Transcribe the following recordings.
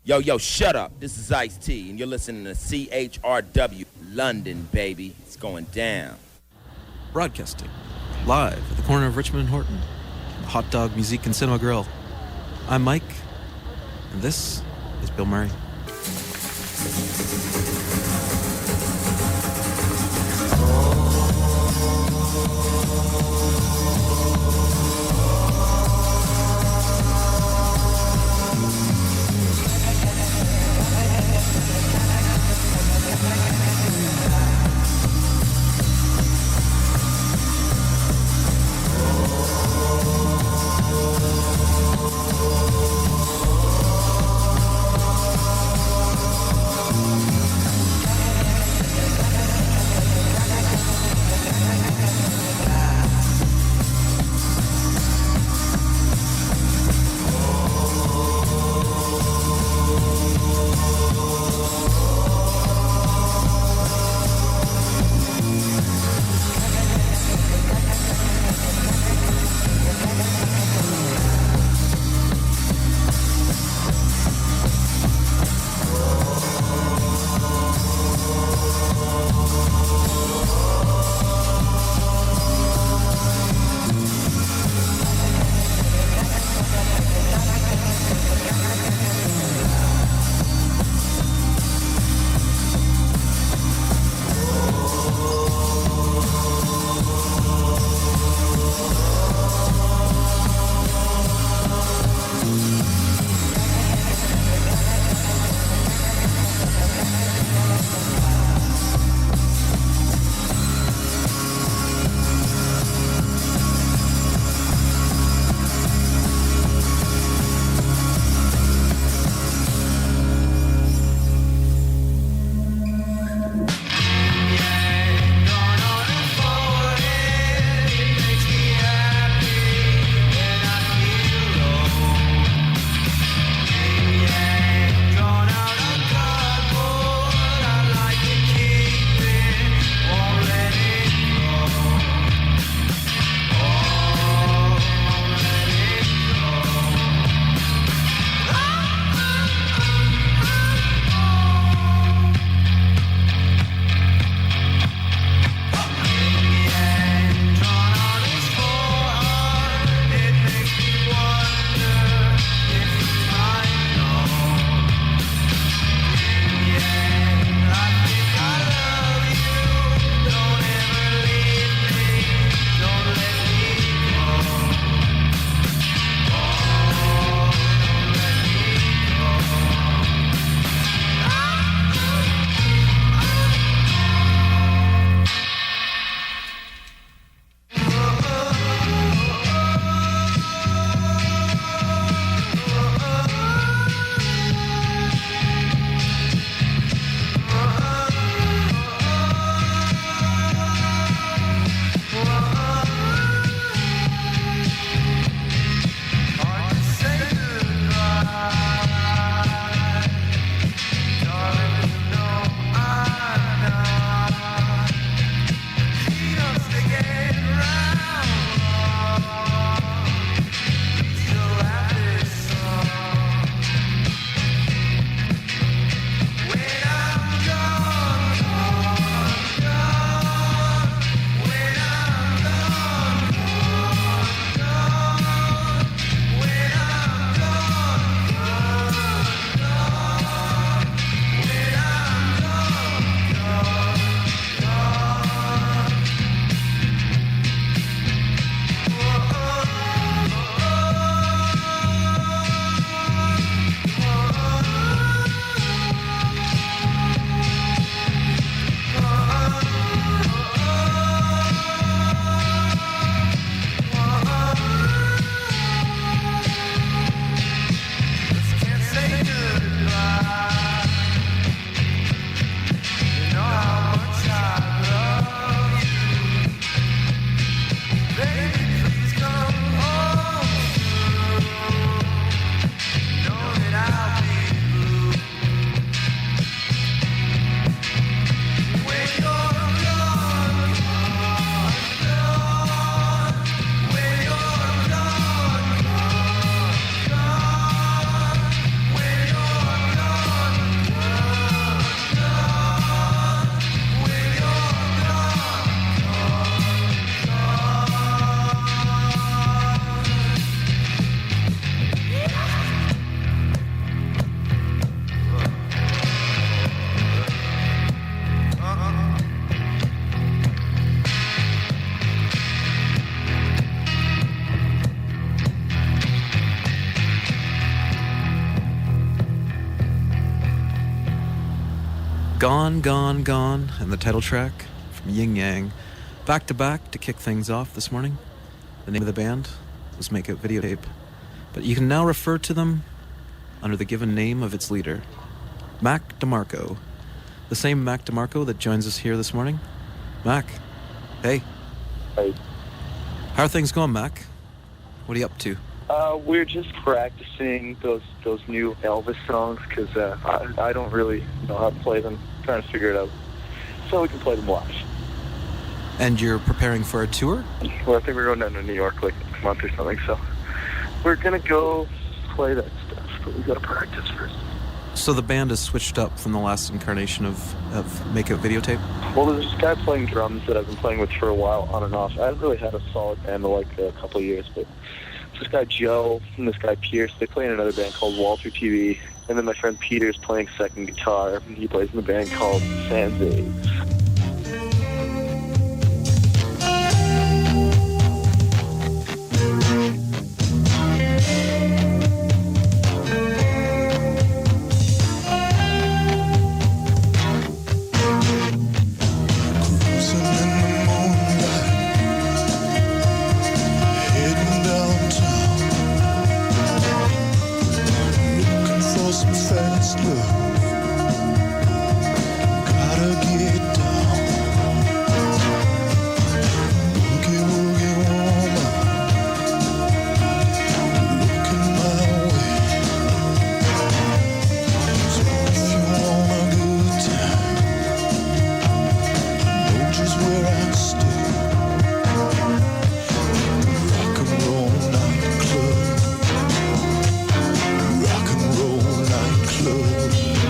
Yo, shut up. This is Ice-T, and you're listening to CHRW, London, baby. It's going down. Broadcasting live at the corner of Richmond and Horton, the Hot Dog Musique and Cinema Grill. I'm Mike, and this is Bill Murray. Gone, Gone, Gone, and the title track from Yin Yang, back to back to kick things off this morning. The name of the band was Makeout Videotape, but you can now refer to them under the given name of its leader, Mac DeMarco. The same Mac DeMarco that joins us here this morning. Mac, hey. Hey. How are things going, Mac? What are you up to? We're just practicing those new Elvis songs because I don't really know how to play them. Trying to figure it out so we can play them live. And you're preparing for a tour? Well, I think we're going down to New York like next month or something. So we're gonna go play that stuff, but we gotta practice first. So the band has switched up from the last incarnation of Makeout Videotape? Well, there's this guy playing drums that I've been playing with for a while, on and off. I haven't really had a solid band in like a couple of years, but this guy Joe and this guy Pierce, they play in another band called Walter TV. And then my friend Peter's playing second guitar, and he plays in a band called Sans AIDS. Rock and roll nightclub.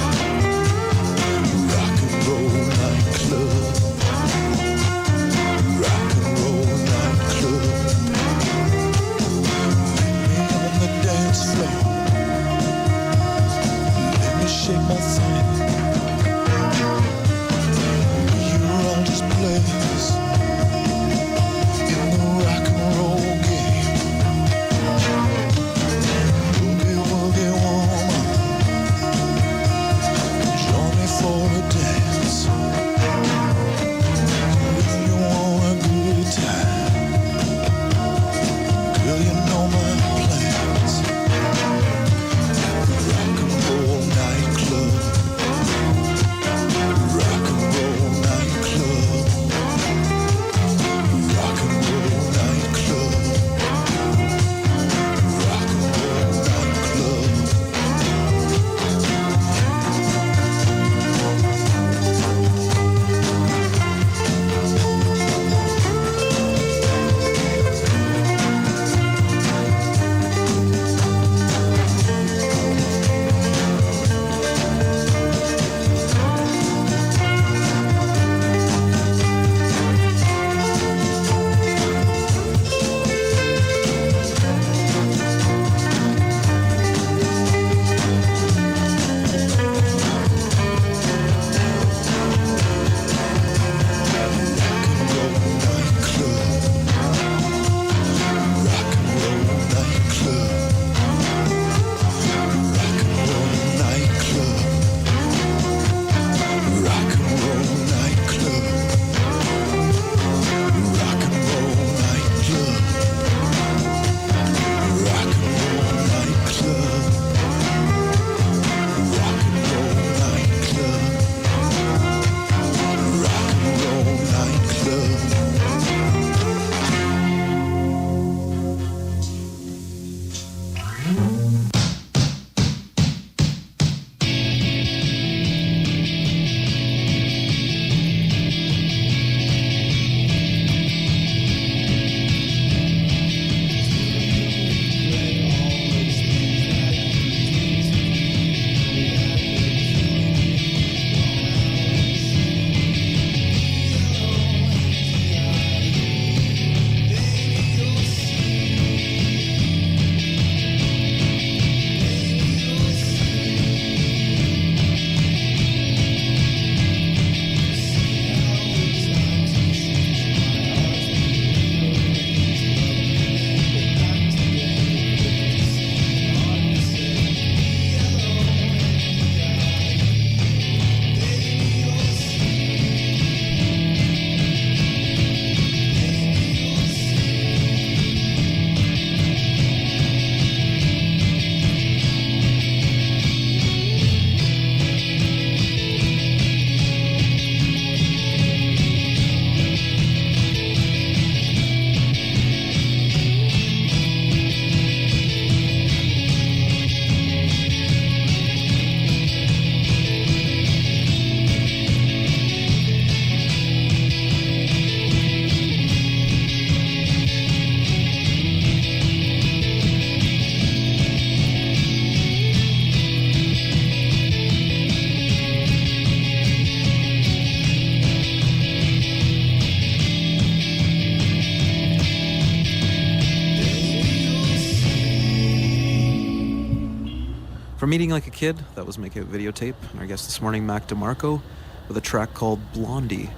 Like a Kid, that was Makeout Videotape. And our guest this morning, Mac DeMarco, with a track called Blondie.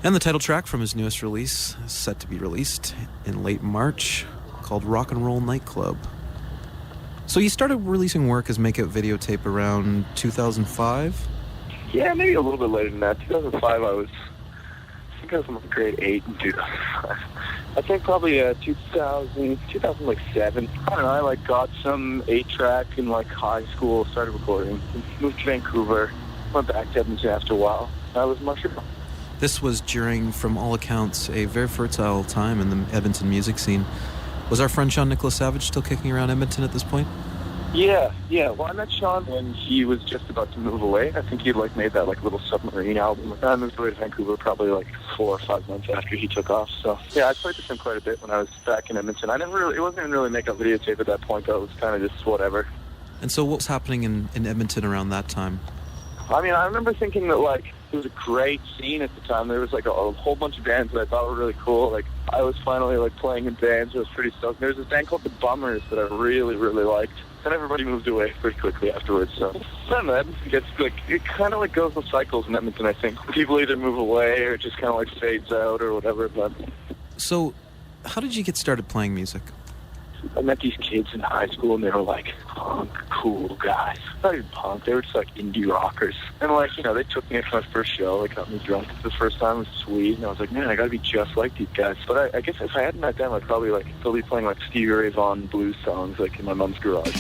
And the title track from his newest release is set to be released in late March, called Rock and Roll Nightclub. So you started releasing work as Makeout Videotape around 2005? Yeah, maybe a little bit later than that. 2005, I think I was in like grade 8 in 2005. I think probably 2007. I don't know, I like got some 8-track in like high school, started recording, moved to Vancouver, went back to Edmonton after a while. I was in Montreal. This was during, from all accounts, a very fertile time in the Edmonton music scene. Was our friend Sean Nicholas Savage still kicking around Edmonton at this point? Yeah. Well, I met Sean when he was just about to move away. I think he'd like made that like little submarine album. I moved away to Vancouver probably like 4 or 5 months after he took off. So yeah, I played with him quite a bit when I was back in Edmonton. It wasn't even really Makeout Videotape at that point though. It was kind of just whatever. And so what was happening in Edmonton around that time? I mean, I remember thinking that like it was a great scene at the time. There was like a whole bunch of bands that I thought were really cool. Like I was finally like playing in bands. I was pretty stoked. There was this band called The Bummers that I really, really liked. Then everybody moved away pretty quickly afterwards. So I don't know, Edmonton gets like, it kind of like goes in cycles in Edmonton, I think. People either move away or it just kind of like fades out or whatever. But So how did you get started playing music? I met these kids in high school and they were like punk, cool guys. Not even punk, they were just like indie rockers. And like, you know, they took me to my first show, they got me drunk the first time, it was sweet. And I was like, man, I gotta be just like these guys. But I guess if I hadn't met them, I'd probably like still be playing like Stevie Ray Vaughan blues songs like in my mom's garage.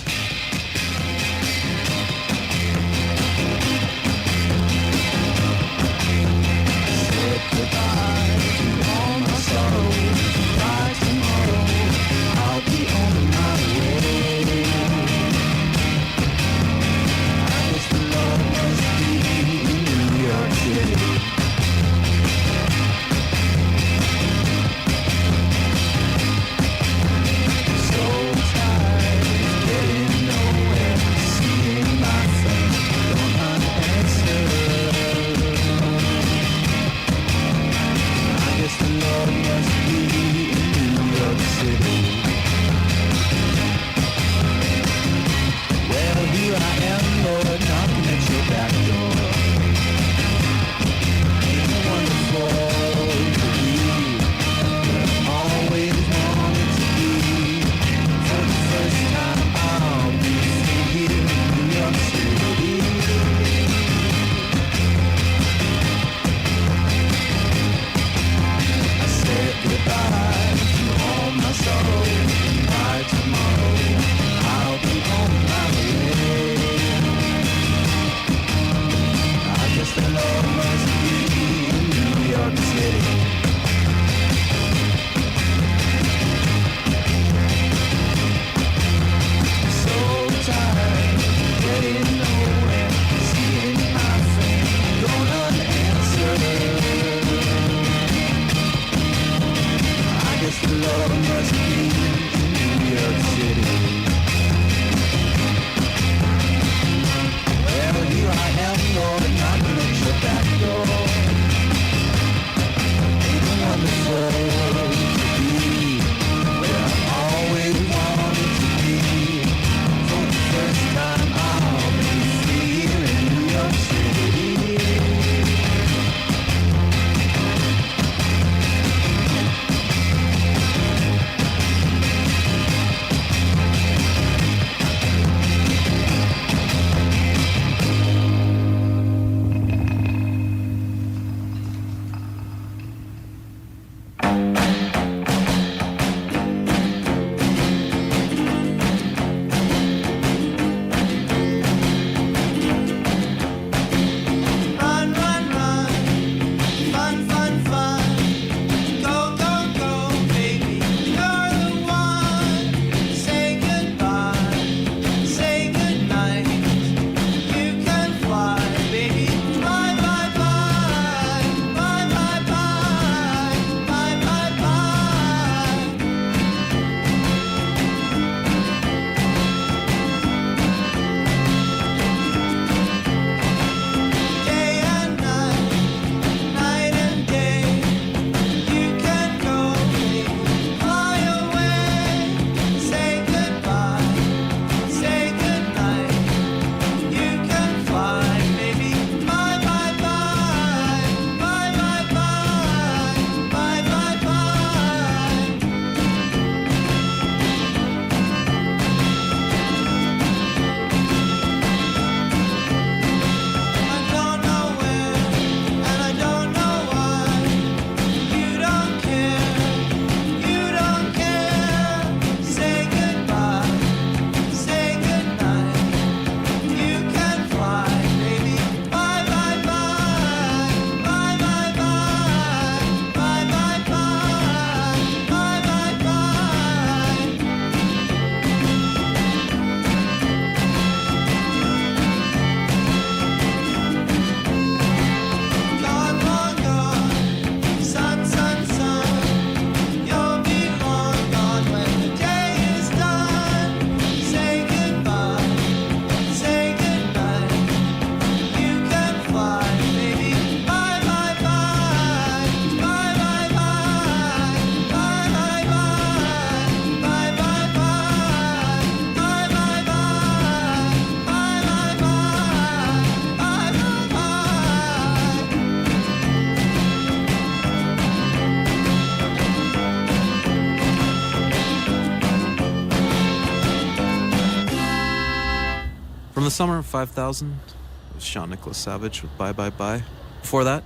summer of 5000, it was Sean Nicholas Savage with Bye Bye Bye. Before that,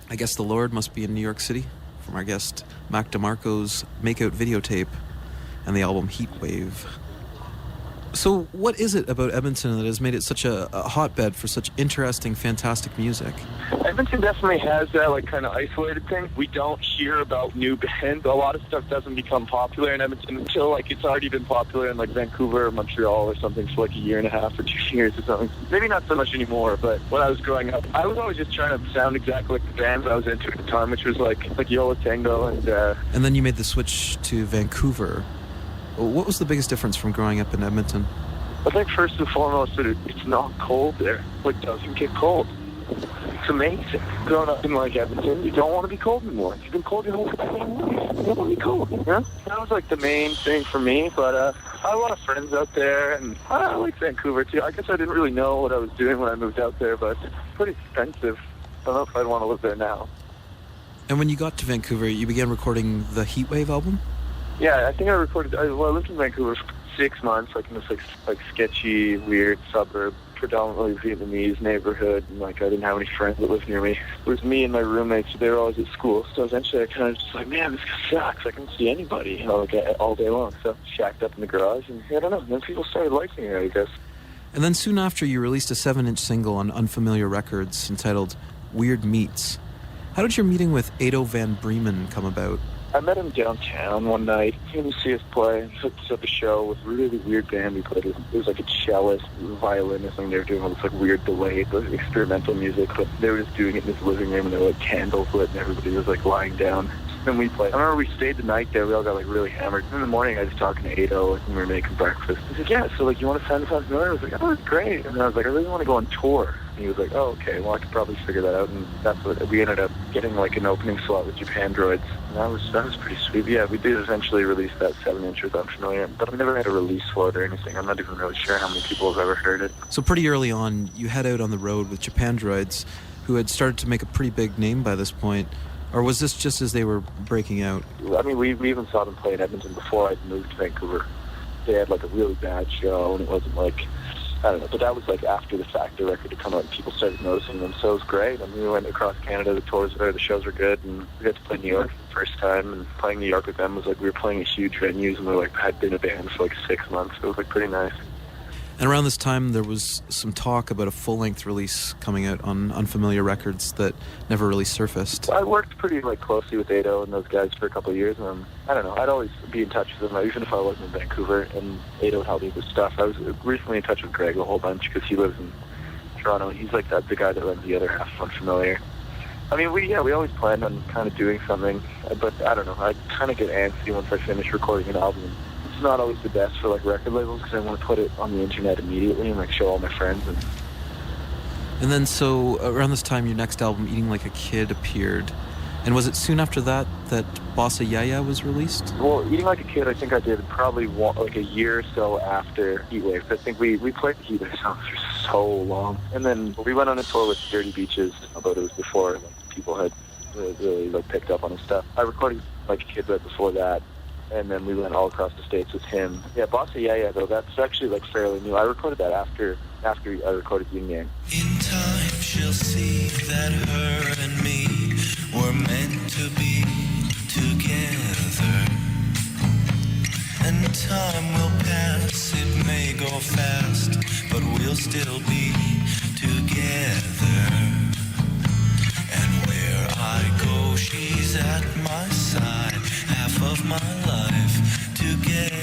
I Guess the Lord must be in New York City, from our guest Mac DeMarco's Makeout Videotape and the album Heat Wave. So what is it about Edmonton that has made it such a hotbed for such interesting, fantastic music? Edmonton definitely has that like kind of isolated thing. We don't hear about new bands. A lot of stuff doesn't become popular in Edmonton until like it's already been popular in like Vancouver or Montreal or something for like a year and a half or 2 years or something. Maybe not so much anymore, but when I was growing up, I was always just trying to sound exactly like the bands I was into at the time, which was like Yola Tango and... And then you made the switch to Vancouver. What was the biggest difference from growing up in Edmonton? I think first and foremost that it's not cold there. It doesn't get cold. It's amazing. Growing up in like Edmonton, you don't want to be cold anymore. You've been cold your whole life. You don't want to be cold. Yeah? That was like the main thing for me, but I had a lot of friends out there, and I like Vancouver too. I guess I didn't really know what I was doing when I moved out there, but it's pretty expensive. I don't know if I'd want to live there now. And when you got to Vancouver, you began recording the Heatwave album? Yeah, I think I recorded... I lived in Vancouver for 6 months, like in this like sketchy, weird suburb, predominantly Vietnamese neighborhood, and like I didn't have any friends that lived near me. It was me and my roommates. They were always at school, so eventually I kind of just like, man, this sucks. I can't see anybody, you know, like all day long. So shacked up in the garage, and I don't know. Then people started liking it, I guess. And then soon after, you released a 7-inch single on Unfamiliar Records entitled Weird Meets. How did your meeting with Ado Van Bremen come about? I met him downtown one night. He came to see us play. He hooked us up a show with a really weird band we played with. It was like a cellist, violinist, and they were doing all this like weird delayed experimental music, but they were just doing it in his living room, and there were like candles lit, and everybody was like lying down. Then we played. I remember we stayed the night there. We all got like really hammered. In the morning, I was talking to Ado, and we were making breakfast. He said, "Yeah, so like you want to sign us on familiar?" I was like, "Oh, that's great." And I was like, "I really want to go on tour." And he was like, "Oh, okay. Well, I could probably figure that out." And that's what we ended up getting, like an opening slot with Japan Droids. And that was pretty sweet. Yeah, we did eventually release that 7-inch with Unfamiliar, but I've never had a release for it or anything. I'm not even really sure how many people have ever heard it. So pretty early on, you head out on the road with Japan Droids, who had started to make a pretty big name by this point. Or was this just as they were breaking out? I mean, we even saw them play in Edmonton before I'd moved to Vancouver. They had like a really bad show, and it wasn't like, I don't know, but that was like after the fact the record had come out and people started noticing them, so it was great. I mean, we went across Canada, the tours there, the shows were good, and we got to play New York for the first time, and playing New York with them was like, we were playing at huge venues, and we like had been a band for like 6 months, so it was like pretty nice. And around this time, there was some talk about a full-length release coming out on Unfamiliar Records that never really surfaced. I worked pretty like closely with Ado and those guys for a couple of years, and I don't know, I'd always be in touch with them, even if I wasn't in Vancouver, and Ado would help me with stuff. I was recently in touch with Greg a whole bunch because he lives in Toronto. He's like the guy that runs the other half of Unfamiliar. I mean, we always planned on kind of doing something, but I don't know, I kind of get antsy once I finish recording an album. It's not always the best for like record labels because I want to put it on the internet immediately and like show all my friends. And then so around this time, your next album, Eating Like a Kid, appeared. And was it soon after that that Bossa Yaya was released? Well, Eating Like a Kid, I think I did probably like a year or so after Heatwave. I think we played the Heatwave songs for so long. And then we went on a tour with Dirty Beaches, although it was before like, people had really like picked up on his stuff. I recorded Like a Kid right before that. And then we went all across the States with him. Yeah, Bossa Yaya, though, that's actually like fairly new. I recorded that after I recorded Yin Yang. In time she'll see that her and me were meant to be together. And time will pass, it may go fast, but we'll still be together. And where I go, she's at my side, half of my life together.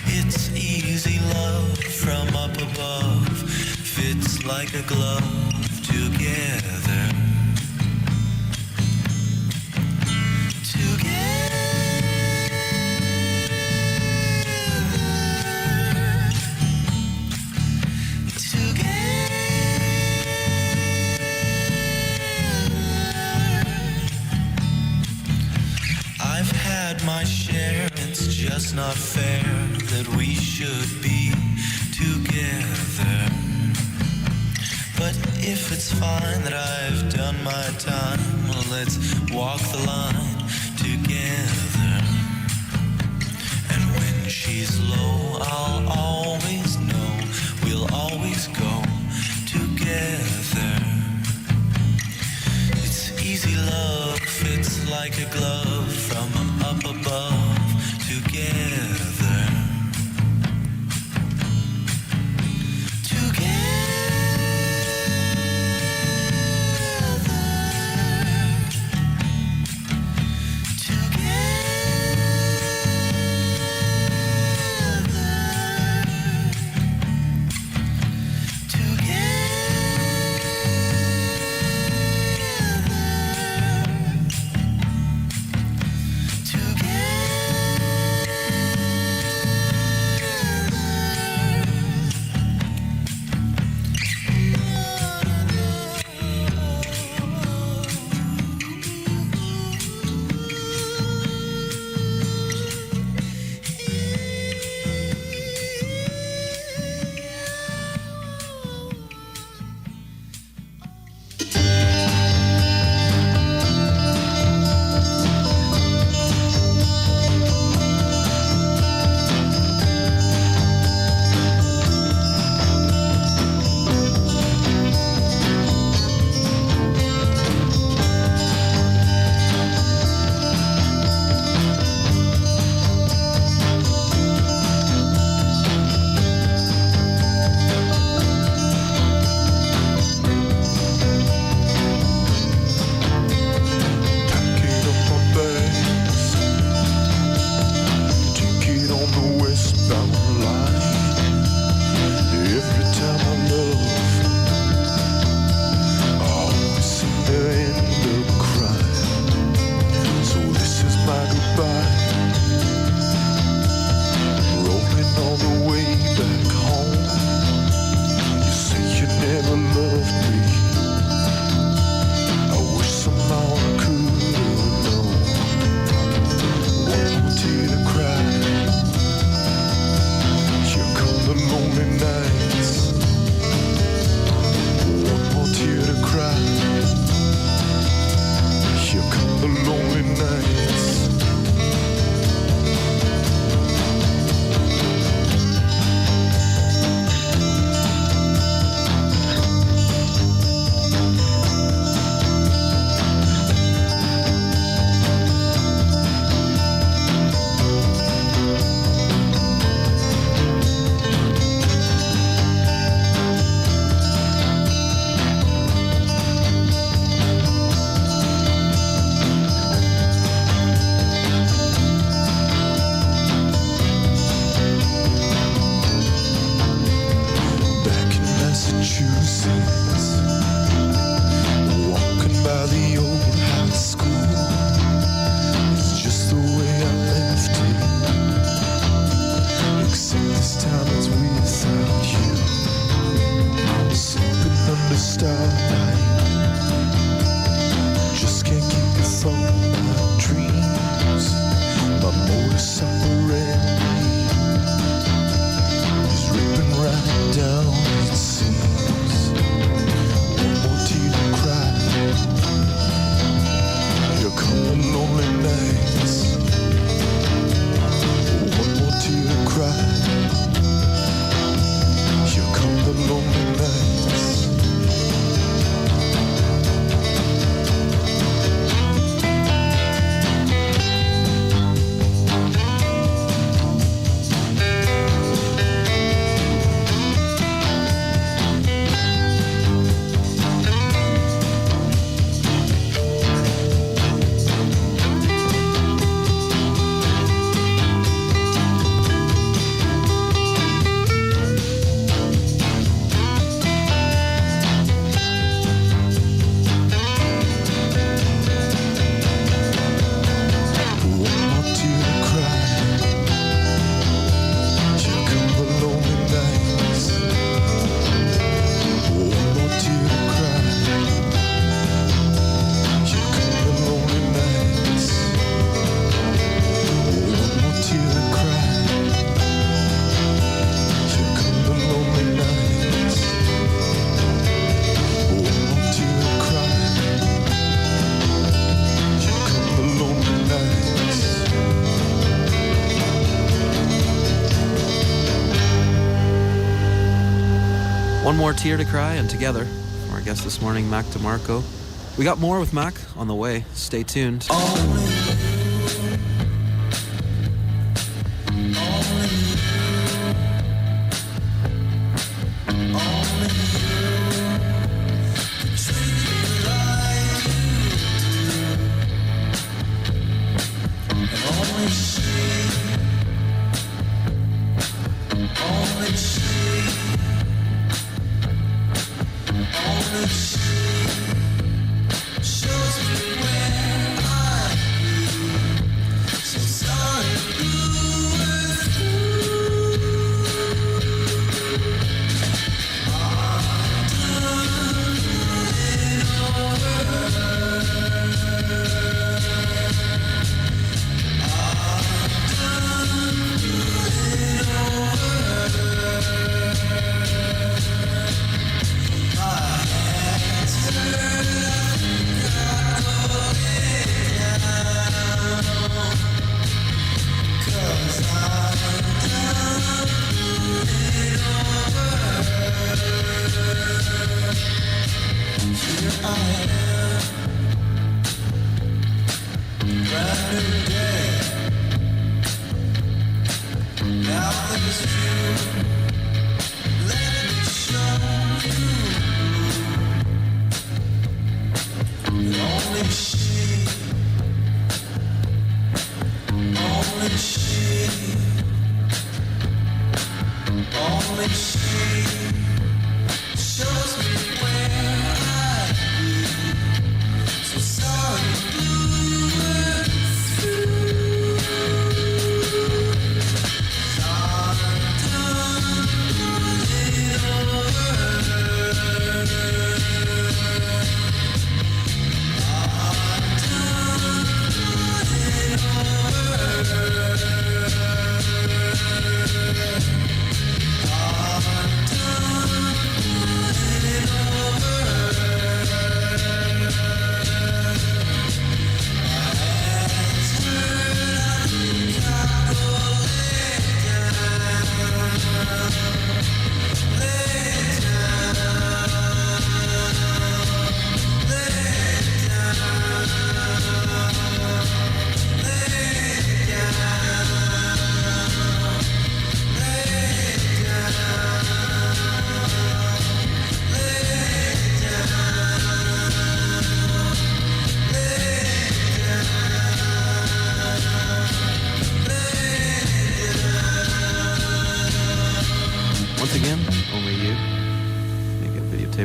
It's easy love from up above, fits like a glove together. My share, it's just not fair that we should be together. But if it's fine that I've done my time, well, let's walk the line together. And when she's low, I'll always like a glove from up above together. One more tear to cry, and together, our guest this morning, Mac DeMarco, We got more with Mac on the way. Stay tuned.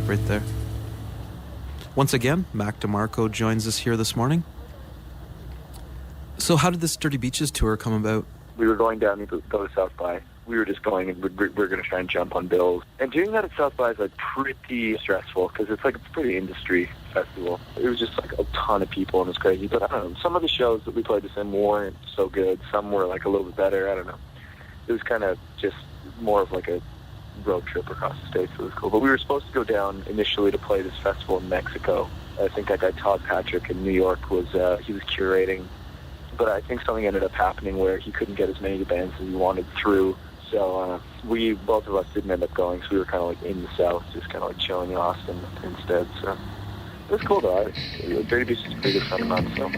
Right there. Once again, Mac DeMarco joins us here this morning. So how did this Dirty Beaches tour come about? We were going down to go to South by. We were just going and we're going to try and jump on bills. And doing that at South by is like pretty stressful because it's like a pretty industry festival. It was just like a ton of people and it's crazy. But I don't know, some of the shows that we played this in weren't so good. Some were like a little bit better. I don't know. It was kind of just more of like a road trip across the states. So it was cool. But we were supposed to go down initially to play this festival in Mexico. I think that guy Todd Patrick in New York was he was curating, but I think something ended up happening where he couldn't get as many bands as he wanted through. So both of us didn't end up going. So we were kind of like in the South, just kind of like chilling in Austin instead. So it was cool though. Dirty Beach is a pretty good friend of mine. So.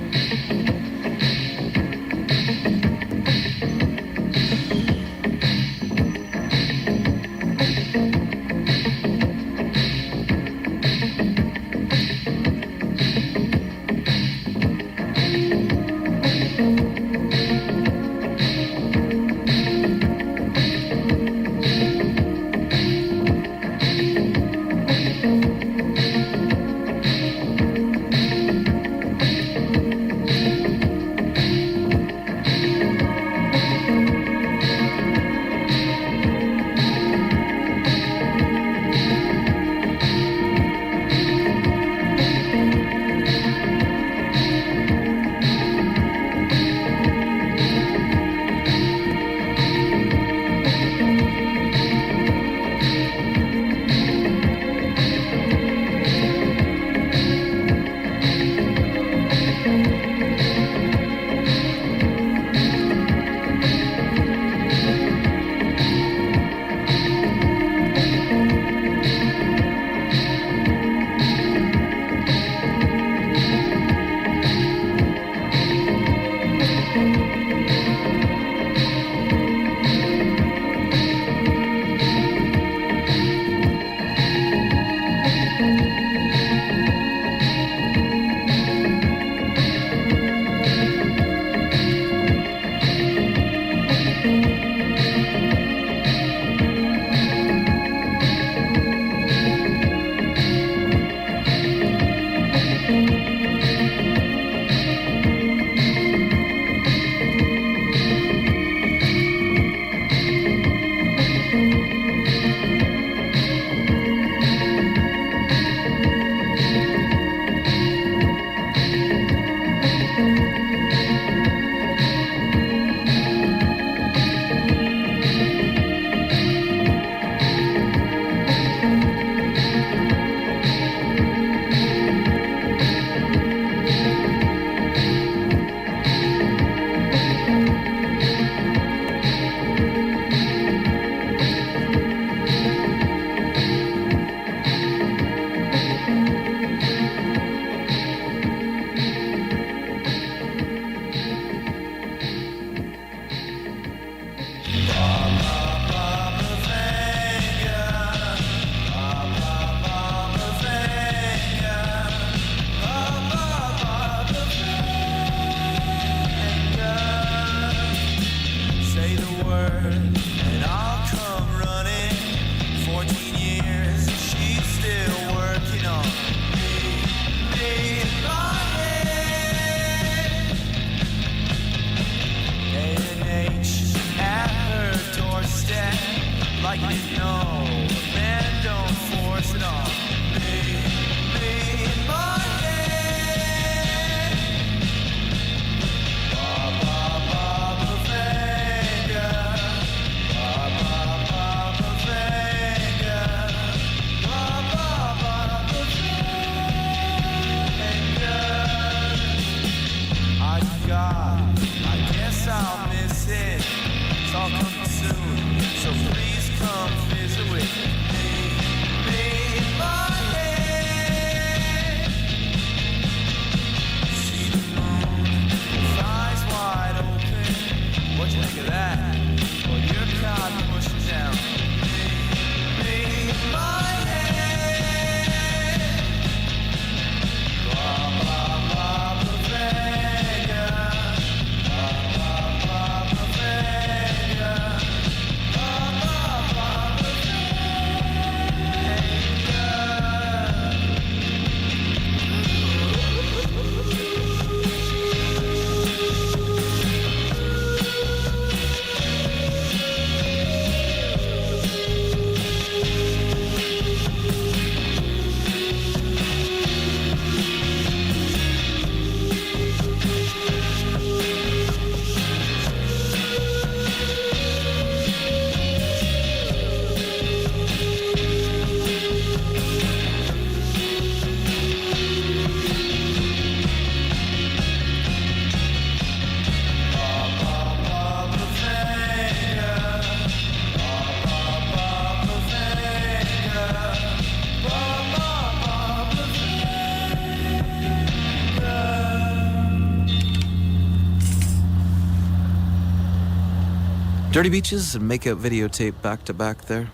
Dirty Beaches and Makeout Videotape back to back there.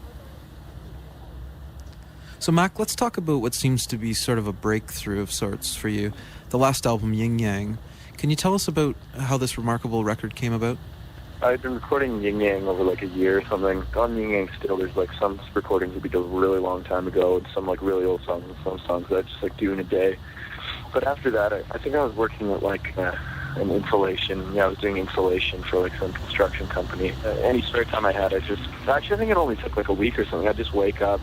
So Mac, let's talk about what seems to be sort of a breakthrough of sorts for you. The last album, Yin Yang. Can you tell us about how this remarkable record came about? I've been recording Yin Yang over like a year or something. On Yin Yang still, there's like some recordings that we did a really long time ago and some like really old songs and some songs that I just like do in a day. But after that, I think I was working at like an insulation. Yeah, I was doing insulation for like some construction company. Any spare time I had, actually I think it only took like a week or something. I'd just wake up.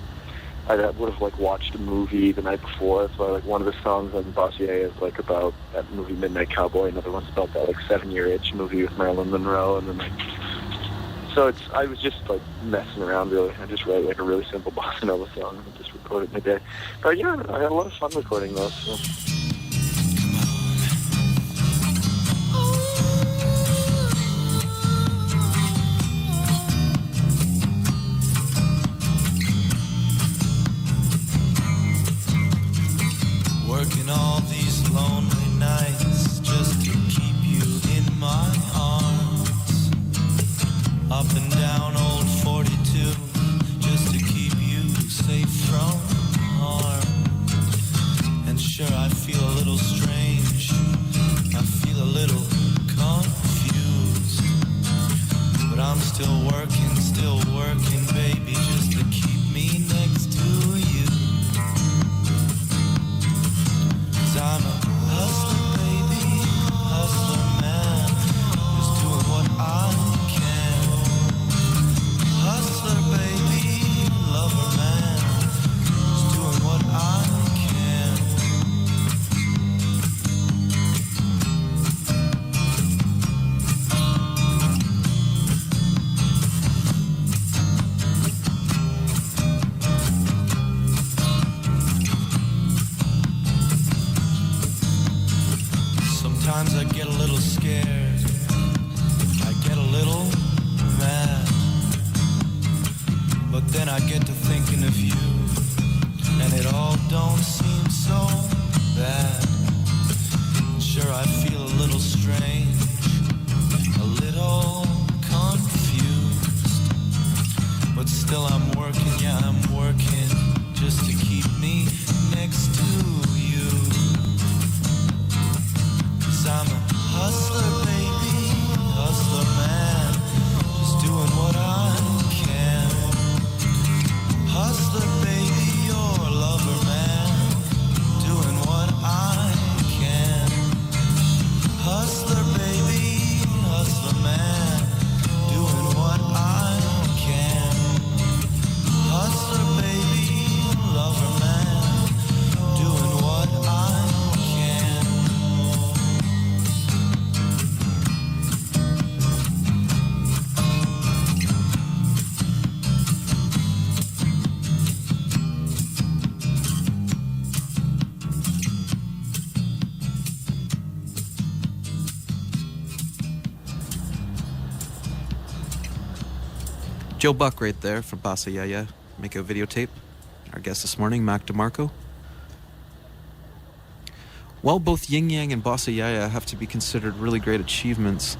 I would have like watched a movie the night before. So like one of the songs on Bossier is like about that movie Midnight Cowboy. Another one's about that like 7-year itch movie with Marilyn Monroe. And then like, so I was just like messing around really. I just wrote like a really simple bossa nova song and just recorded it in a day. But yeah, I had a lot of fun recording those. So. Working all these lonely nights just to keep you in my arms. Up and down old 42 just to keep you safe from harm. And sure, I feel a little strange. I feel a little confused. But I'm still working, baby, just to keep me next to you. I'm a hustler, baby, hustler man, just doing what I can. Hustler, baby, lover man, just doing what I can. Sometimes I get a little scared, I get a little mad, but then I get to thinking of you, and it all don't seem so bad. Sure, I feel a little strange, a little confused, but still I'm working, yeah, I'm working, just to keep me next to you. I'm a hustler, baby, hustler man, just doing what I can. Hustler, baby, you're a lover man, doing what I can. Hustler, baby, hustler man, doing what I can. Hustler, baby, lover man, doing what I can. Joe Buck right there from Bossa Yaya, Makeout Videotape. Our guest this morning, Mac DeMarco. While both Yin Yang and Bossa Yaya have to be considered really great achievements,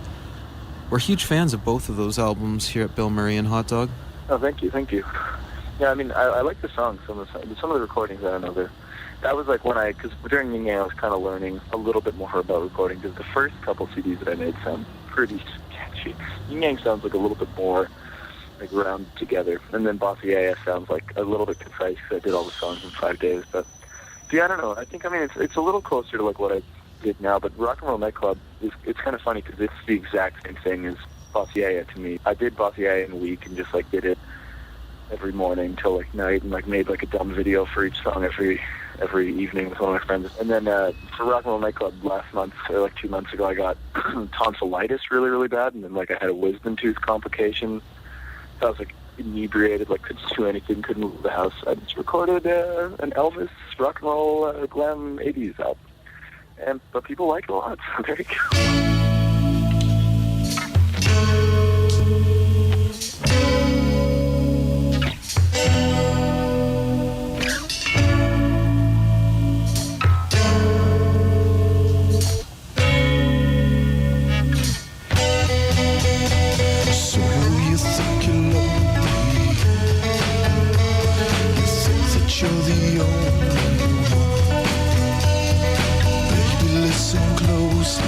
we're huge fans of both of those albums here at Bill Murray and Hot Dog. Oh, thank you. Yeah, I mean, I like the songs. Some of the recordings, I don't know, that was like because during Yin Yang I was kind of learning a little bit more about recording, because the first couple CDs that I made sound pretty sketchy. Yin Yang sounds like a little bit more like round together, and then Bossa Yaya sounds like a little bit concise because I did all the songs in 5 days. But yeah, I don't know. I mean, it's a little closer to like what I did now. But Rock and Roll Nightclub it's kind of funny because it's the exact same thing as Bossa Yaya to me. I did Bossa Yaya in a week and just like did it every morning till like night, and like made like a dumb video for each song every evening with one of my friends. And then for Rock and Roll Nightclub last month, or like 2 months ago, I got tonsillitis really, really bad, and then like I had a wisdom tooth complication. So I was like inebriated, like couldn't do anything, couldn't move the house. I just recorded an Elvis rock and roll glam 80s album, but people like it a lot, so there you go. So who you you're the only one. Baby, listen closely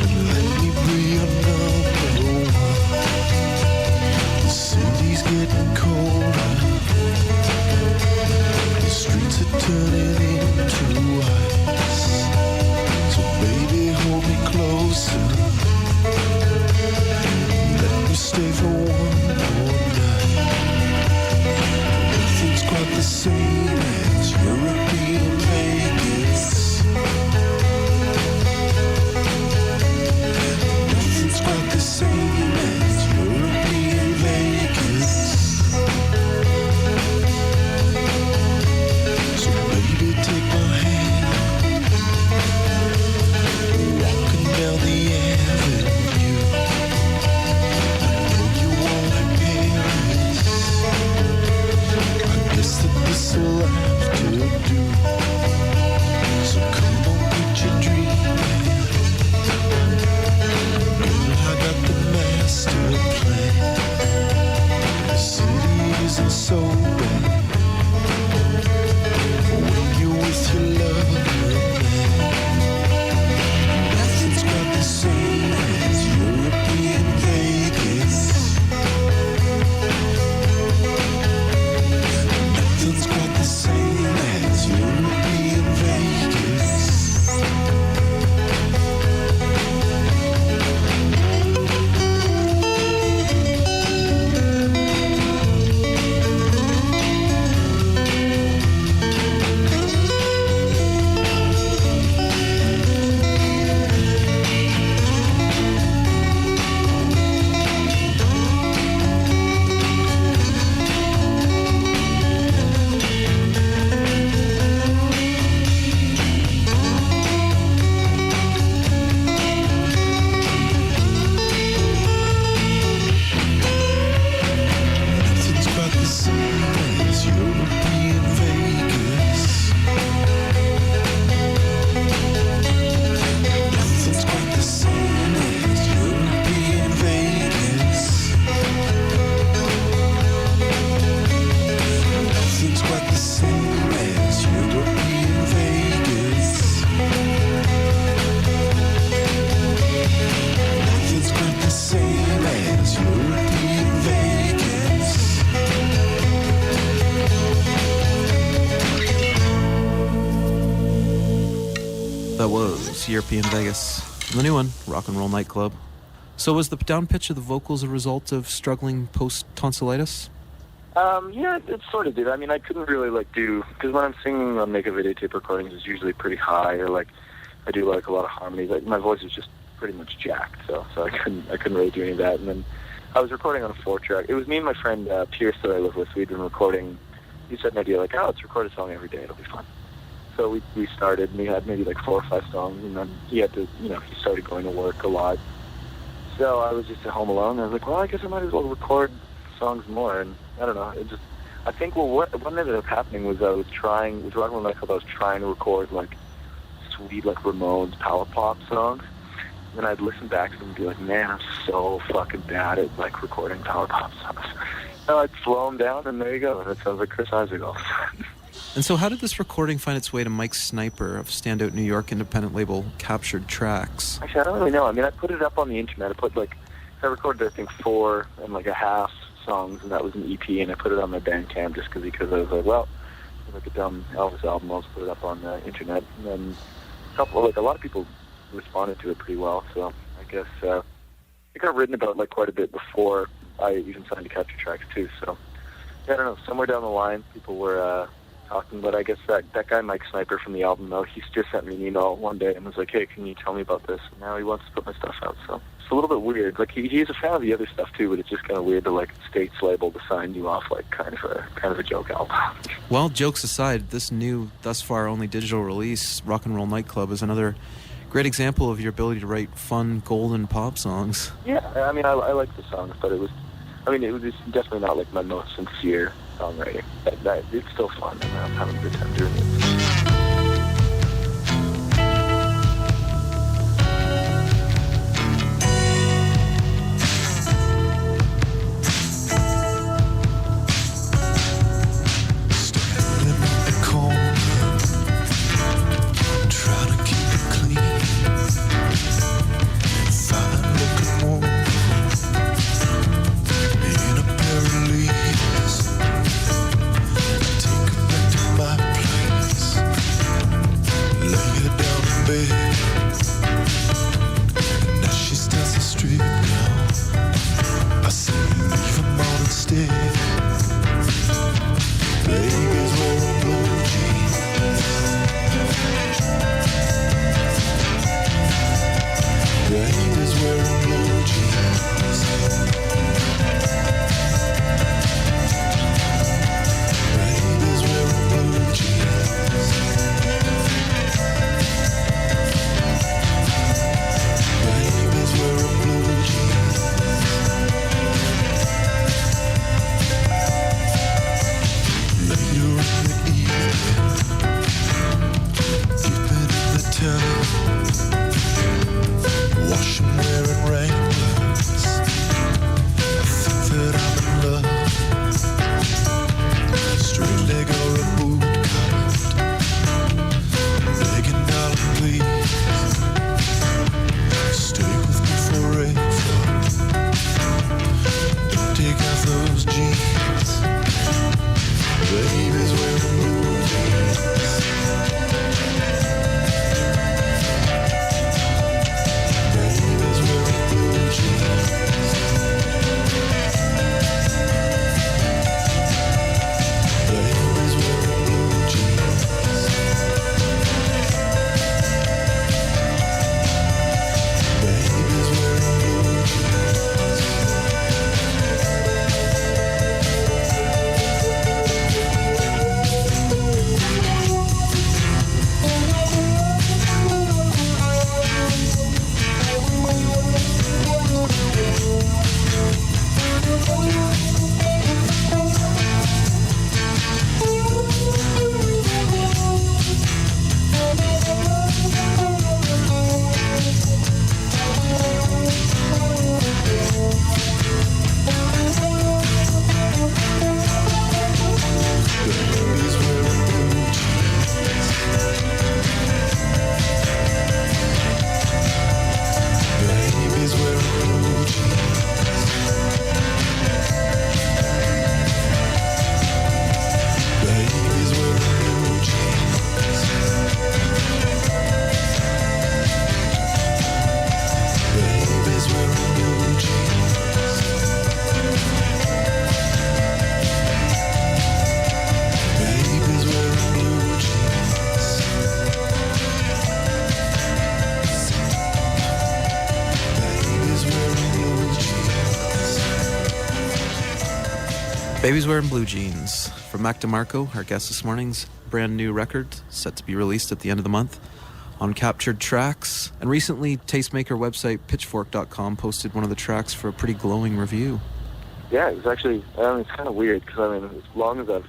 and let me be your number one. The city's getting colder, the streets are turning into ice. So baby, hold me closer, let me stay for one more night. Nothing's quite the same as European Vegas. Nothing's quite the same as European Vegas. So baby, take my hand, walking down the avenue. I know you want Paris, I guess that this'll have to do. So come on, get your dreaming. Girl, I got the master plan. The city isn't so bad when you're with your lover, man. Nothing's quite the same as European Vegas. Nothing's quite the same as European Vegas. Nothing's quite the same as European Vegas. Nothing's quite the same as European Vegas. Nothing's quite the same as European Vegas. Nothing's quite the same as European Vegas. That was European Vegas. The new one, Rock and Roll Nightclub. So was the down pitch of the vocals a result of struggling post-tonsillitis? Yeah, it sort of did. I mean, I couldn't really do, because when I'm singing on Make a Videotape recordings, it's usually pretty high, or I do a lot of harmonies. My voice is just pretty much jacked, so I couldn't really do any of that. And then I was recording on a 4-track. It was me and my friend Pierce that I live with. We'd been recording. He said an idea let's record a song every day. It'll be fun. So we started, and we had maybe 4 or 5 songs, and then he had to, he started going to work a lot. So I was just at home alone, and I was like, well, I guess I might as well record songs more. And I don't know, I think, what ended up happening was I was trying, with Rock and Roll Nightclub, I was trying to record sweet Ramones power pop songs. And then I'd listen back to them and be like, man, I'm so fucking bad at recording power pop songs. So I'd slow them down, and there you go. And it sounds like Chris Isaac all of a sudden. And so how did this recording find its way to Mike Sniper of standout New York independent label Captured Tracks? Actually, I don't really know. I mean, I put it up on the internet. I recorded, I think, 4 and a half songs, and that was an EP, and I put it on my Bandcamp just because I was like, well, it's a dumb Elvis album, I'll just put it up on the internet. And then a lot of people responded to it pretty well, so I guess it got written about quite a bit before I even signed to Capture Tracks too. So yeah, I don't know, somewhere down the line people were talking, but I guess that guy Mike Sniper from the album, though, he just sent me an email one day and was like, hey, can you tell me about this? And now he wants to put my stuff out, so it's a little bit weird. He's a fan of the other stuff too, but it's just kind of weird to States label to sign you off kind of a joke album. Well, jokes aside, this new, thus far only digital release, Rock and Roll Nightclub, is another great example of your ability to write fun, golden pop songs. Yeah, I mean, I like the songs, but it was definitely not my most sincere songwriting. It's still fun, and I'm having a good time doing it. Baby's Wearing Blue Jeans from Mac DeMarco, our guest this morning's brand new record, set to be released at the end of the month on Captured Tracks. And recently, tastemaker website Pitchfork.com posted one of the tracks for a pretty glowing review. Yeah, it was actually, it's kind of weird, because, as long as I've,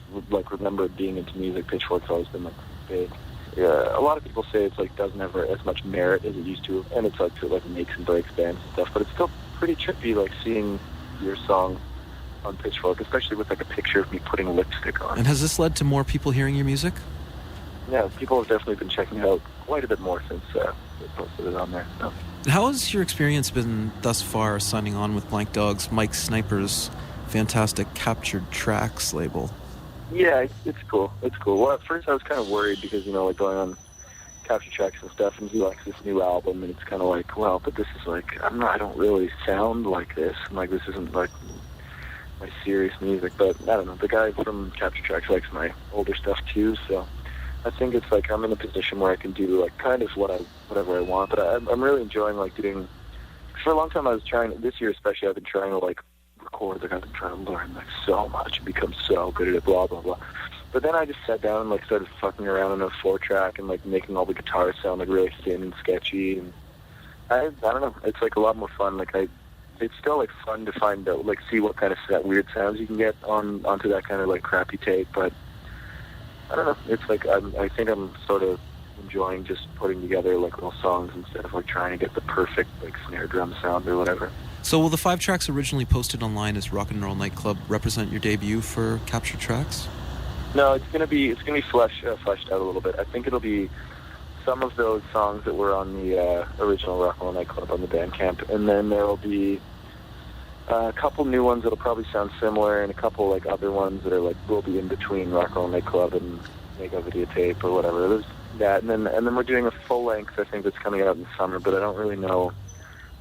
remembered being into music, Pitchfork's always been, big. Yeah, a lot of people say it's, doesn't have as much merit as it used to, and it's, to, makes and breaks bands and stuff, but it's still pretty trippy, seeing your song on Pitchfork, especially with, a picture of me putting lipstick on. And has this led to more people hearing your music? Yeah, people have definitely been checking it out quite a bit more since they posted it on there, so. How has your experience been thus far signing on with Blank Dog's Mike Sniper's fantastic Captured Tracks label? Yeah, it's cool. It's cool. Well, at first I was kind of worried because, going on Captured Tracks and stuff, and he likes this new album, and it's kind of well, but this is I don't really sound like this. And, this isn't my serious music, but I don't know. The guy from Captured Tracks likes my older stuff too, so I think it's I'm in a position where I can do kind of whatever I want, but I'm really enjoying doing. For a long time I was trying. This year especially, I've been trying to record. I've been trying to learn so much and become so good at it. Blah blah blah. But then I just sat down and started fucking around on a 4-track and making all the guitars sound really thin and sketchy. And I don't know. It's a lot more fun. It's still fun to find out see what kind of weird sounds you can get onto that kind of crappy tape, but. I don't know. It's I think I'm sort of enjoying just putting together little songs instead of trying to get the perfect snare drum sound or whatever. So will the 5 tracks originally posted online as Rock and Roll Nightclub represent your debut for Captured Tracks? No, it's gonna be fleshed out a little bit. I think it'll be some of those songs that were on the original Rock and Roll Nightclub on the Bandcamp, and then there will be a couple new ones that'll probably sound similar, and a couple other ones that are will be in between Rock and Roll Nightclub and Makeout Videotape or whatever. There's that, and then we're doing a full length. I think that's coming out in the summer, but I don't really know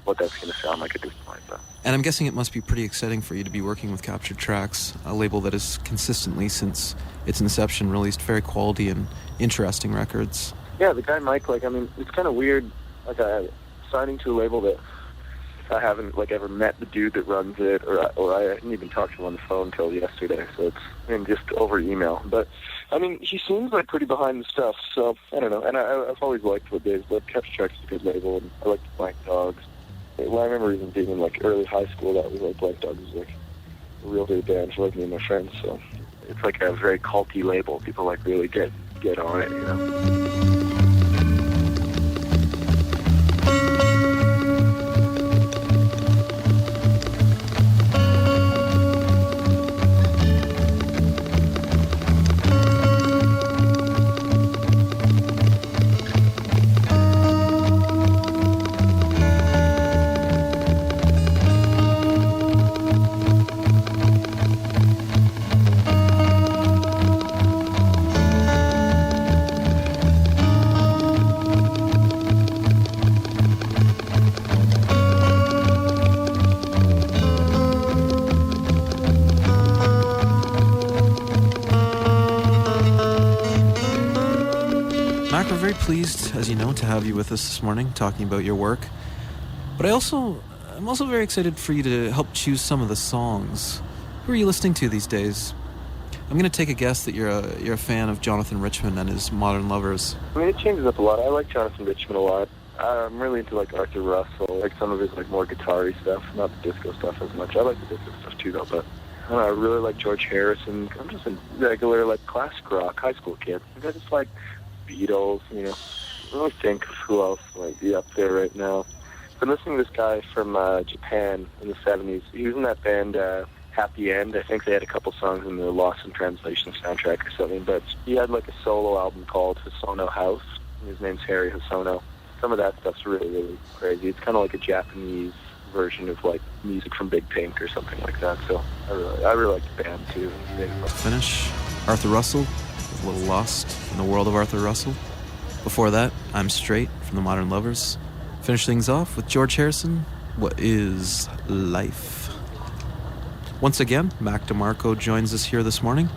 what that's going to sound like at this point. Though. And I'm guessing it must be pretty exciting for you to be working with Captured Tracks, a label that has consistently since its inception released very quality and interesting records. Yeah, the guy Mike, it's kind of weird, signing to a label that. I haven't ever met the dude that runs it, or I didn't even talk to him on the phone until yesterday. So it's just over email. But he seems pretty behind the stuff. So I don't know. And I've always liked what Dave's. But Captured Tracks is a good label, and I like the Blank Dogs. Well, I remember even being in early high school. That was Blank Dogs was a real big band for me and my friends. So it's a very culty label. People really get on it, Pleased, as you know, to have you with us this morning talking about your work. But I'm also very excited for you to help choose some of the songs. Who are you listening to these days? I'm going to take a guess that you're a fan of Jonathan Richman and his Modern Lovers. It changes up a lot. I like Jonathan Richman a lot. I'm really into Arthur Russell, some of his more guitar-y stuff, not the disco stuff as much. I like the disco stuff too, though, but I really like George Harrison. I'm just a regular classic rock high school kid. I just like Beatles, I really think of who else might be up there right now. I've been listening to this guy from Japan in the 70s. He was in that band Happy End. I think they had a couple songs in the Lost in Translation soundtrack or something, but he had a solo album called Hosono House. His name's Harry Hosono. Some of that stuff's really, really crazy. It's kind of a Japanese version of music from Big Pink or something like that. So I really like the band too. Finish Arthur Russell. A little lost in the world of Arthur Russell. Before that, I'm Straight from the Modern Lovers. Finish things off with George Harrison, What Is Life? Once again, Mac DeMarco joins us here this morning.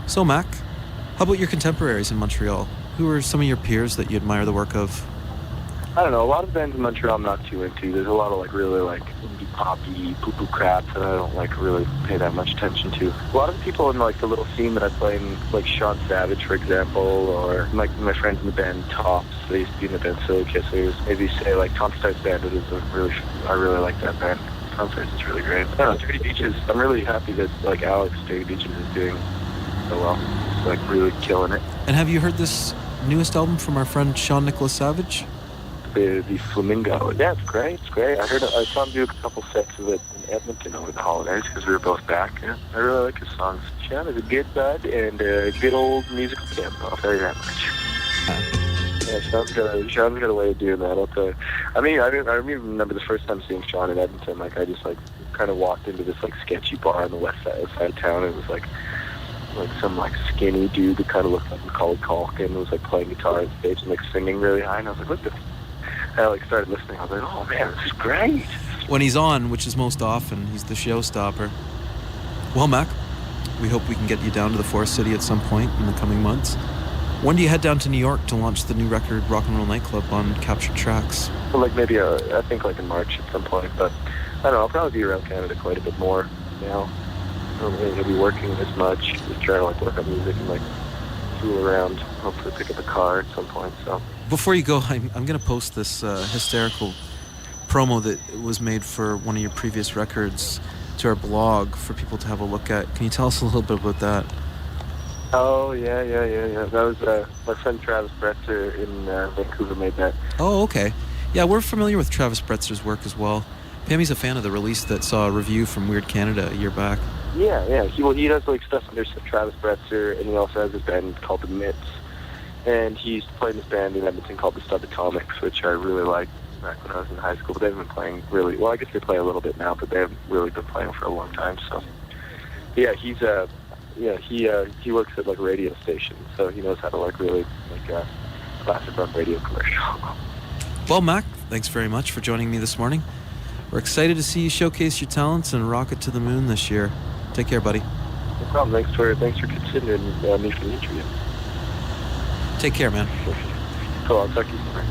So Mac, how about your contemporaries in Montreal? Who are some of your peers that you admire the work of? I don't know, a lot of bands in Montreal I'm not too into. There's a lot of like really like indie poppy poo-poo crap that I don't like really pay that much attention to. A lot of the people in like the little scene that I play in, like Sean Savage, for example, or like my friends in the band Tops, they used to be in the band Silly Kissers. Maybe say like Tom Stites Bandit is I really like that band. Tom Stites is really great. I don't know, Dirty Beaches, I'm really happy that like Alex Dirty Beaches is doing so well. He's like really killing it. And have you heard this newest album from our friend Sean Nicholas Savage? The Flamingo. Yeah, it's great. It's great. I saw him do a couple sets of it in Edmonton over the holidays because we were both back. Yeah, I really like his songs. Sean is a good bud and a good old musical champ. I'll tell you that much. Yeah, Sean's got a way of doing that. I remember the first time seeing Sean in Edmonton. Like I just like kind of walked into this like sketchy bar on the west side of town. It was like some like skinny dude that kind of looked like Macaulay Culkin was like playing guitar on stage and like singing really high. And I was like, what the? I like started listening. I was like, oh man, this is great. When he's on, which is most often, he's the showstopper. Well, Mac, we hope we can get you down to the Forest City at some point in the coming months. When do you head down to New York to launch the new record Rock and Roll Nightclub on Captured Tracks? Well, like maybe I think like in March at some point, but I don't know. I'll probably be around Canada quite a bit more now. I don't think I'll be working as much. Just trying to like work on music and like fool around. Hopefully pick up a car at some point. So. Before you go, I'm going to post this hysterical promo that was made for one of your previous records to our blog for people to have a look at. Can you tell us a little bit about that? Oh, yeah. That was my friend Travis Bretzer in Vancouver made that. Oh, okay. Yeah, we're familiar with Travis Bretzer's work as well. Pammy's a fan of the release that saw a review from Weird Canada a year back. Yeah. He does like stuff under Travis Bretzer, and he also has this band called The Mitts. And he used to play in this band in Edmonton called the Subatomics, which I really liked back when I was in high school. But they haven't been playing really well. I guess they play a little bit now, but they haven't really been playing for a long time. So, yeah, he works at like a radio station, so he knows how to like really make a classic rock radio commercial. Well, Mac, thanks very much for joining me this morning. We're excited to see you showcase your talents and rock it to the moon this year. Take care, buddy. No problem. Thanks for considering me for the interview. Take care, man. Cool. I'll talk to you soon.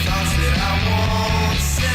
Thoughts that I won't sell.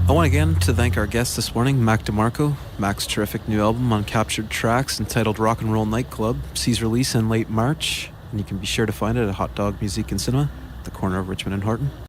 I want again to thank our guest this morning, Mac DeMarco. Mac's terrific new album on Captured Tracks entitled Rock and Roll Nightclub sees release in late March, and you can be sure to find it at Hot Dog Music and Cinema, at the corner of Richmond and Horton.